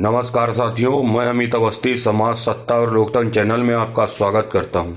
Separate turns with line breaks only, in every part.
नमस्कार साथियों, मैं अमित अवस्थी समाज, सत्ता और लोकतंत्र चैनल में आपका स्वागत करता हूं।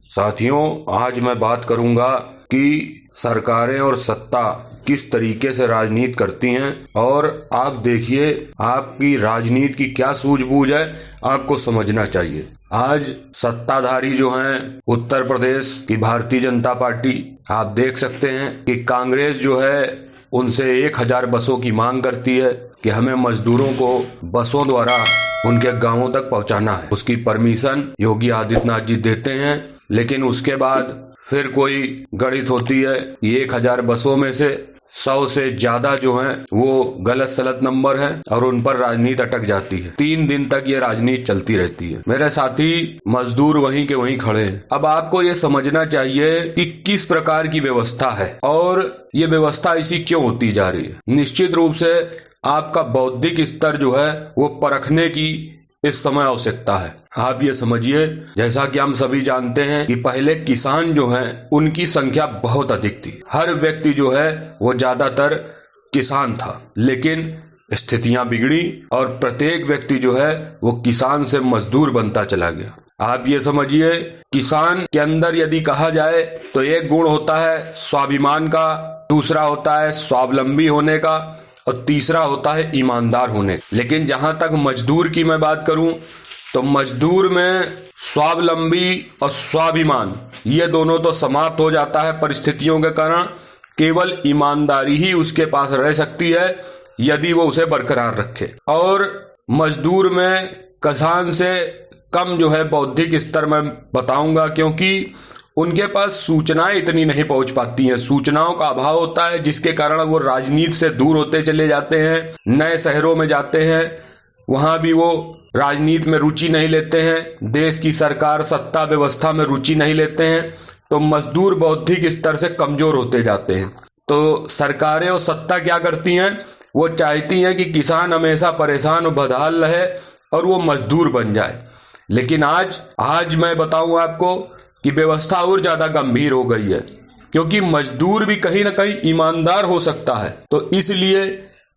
साथियों, आज मैं बात करूंगा कि सरकारें और सत्ता किस तरीके से राजनीति करती हैं और आप देखिए आपकी राजनीति की क्या सूझबूझ है, आपको समझना चाहिए। आज सत्ताधारी जो हैं उत्तर प्रदेश की भारतीय जनता पार्टी, आप देख सकते हैं कि कांग्रेस जो है उनसे 1000 बसों की मांग करती है कि हमें मजदूरों को बसों द्वारा उनके गांवों तक पहुंचाना है। उसकी परमिशन योगी आदित्यनाथ जी देते हैं, लेकिन उसके बाद फिर कोई गणित होती है। 1000 बसों में से 100 से ज्यादा जो हैं वो गलत सलत नंबर हैं और उन पर राजनीति अटक जाती है। 3 दिन तक ये राजनीति चलती रहती है। मेरे साथी मजदूर वहीं के वहीं खड़े हैं। अब आपको ये समझना चाहिए कि किस प्रकार की व्यवस्था है और ये व्यवस्था ऐसी क्यों होती जा रही है। निश्चित रूप से आपका बौद्धिक स्तर जो है वो परखने की इस समय आवश्यकता है। आप ये समझिए, जैसा कि हम सभी जानते हैं कि पहले किसान जो हैं उनकी संख्या बहुत अधिक थी। हर व्यक्ति जो है वो ज्यादातर किसान था, लेकिन स्थितियां बिगड़ी और प्रत्येक व्यक्ति जो है वो किसान से मजदूर बनता चला गया। आप ये समझिए, किसान के अंदर यदि कहा जाए तो एक गुण होता है स्वाभिमान का, दूसरा होता है स्वावलंबी होने का और तीसरा होता है ईमानदार होने। लेकिन जहां तक मजदूर की मैं बात करूं तो मजदूर में स्वावलंबी और स्वाभिमान ये दोनों तो समाप्त हो जाता है परिस्थितियों के कारण। केवल ईमानदारी ही उसके पास रह सकती है यदि वो उसे बरकरार रखे। और मजदूर में किसान से कम जो है बौद्धिक स्तर में बताऊंगा, क्योंकि उनके पास सूचनाएं इतनी नहीं पहुंच पाती हैं। सूचनाओं का अभाव होता है, जिसके कारण वो राजनीति से दूर होते चले जाते हैं। नए शहरों में जाते हैं, वहां भी वो राजनीति में रुचि नहीं लेते हैं, देश की सरकार सत्ता व्यवस्था में रुचि नहीं लेते हैं, तो मजदूर बौद्धिक स्तर से कमजोर होते जाते हैं। तो सरकारें और सत्ता क्या करती हैं, वो चाहती हैं कि किसान हमेशा परेशान और बदहाल रहे और वो मजदूर बन जाए। लेकिन आज मैं बताऊं आपको कि व्यवस्था और ज्यादा गंभीर हो गई है, क्योंकि मजदूर भी कहीं ना कहीं ईमानदार हो सकता है। तो इसलिए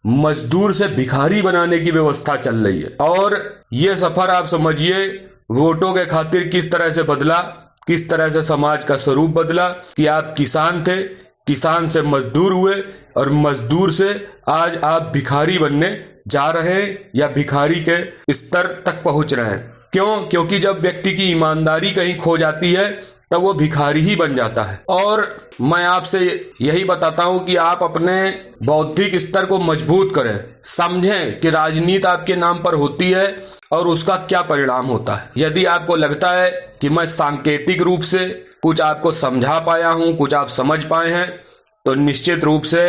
मजदूर से भिखारी बनाने की व्यवस्था चल रही है। और ये सफर आप समझिए वोटों के खातिर किस तरह से बदला, किस तरह से समाज का स्वरूप बदला कि आप किसान थे, किसान से मजदूर हुए और मजदूर से आज आप भिखारी बनने जा रहे हैं या भिखारी के स्तर तक पहुंच रहे हैं। क्यों? क्योंकि जब व्यक्ति की ईमानदारी कहीं खो जाती है तब वो भिखारी ही बन जाता है। और मैं आपसे यही बताता हूं कि आप अपने बौद्धिक स्तर को मजबूत करें, समझें कि राजनीति आपके नाम पर होती है और उसका क्या परिणाम होता है। यदि आपको लगता है कि मैं सांकेतिक रूप से कुछ आपको समझा पाया हूं, कुछ आप समझ पाए हैं, तो निश्चित रूप से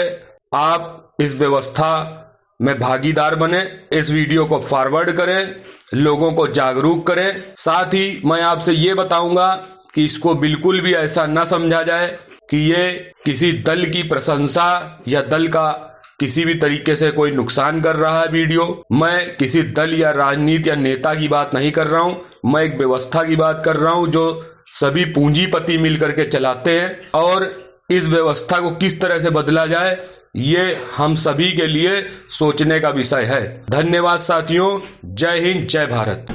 आप इस व्यवस्था में भागीदार बने। इस वीडियो को फॉरवर्ड करें, लोगों को जागरूक करें। साथ ही मैं आपसे ये बताऊंगा कि इसको बिल्कुल भी ऐसा ना समझा जाए कि ये किसी दल की प्रशंसा या दल का किसी भी तरीके से कोई नुकसान कर रहा है वीडियो। मैं किसी दल या राजनीति या नेता की बात नहीं कर रहा हूं, मैं एक व्यवस्था की बात कर रहा हूं जो सभी पूंजीपति मिलकर के चलाते हैं। और इस व्यवस्था को किस तरह से बदला जाए, ये हम सभी के लिए सोचने का विषय है। धन्यवाद साथियों, जय हिंद, जय भारत।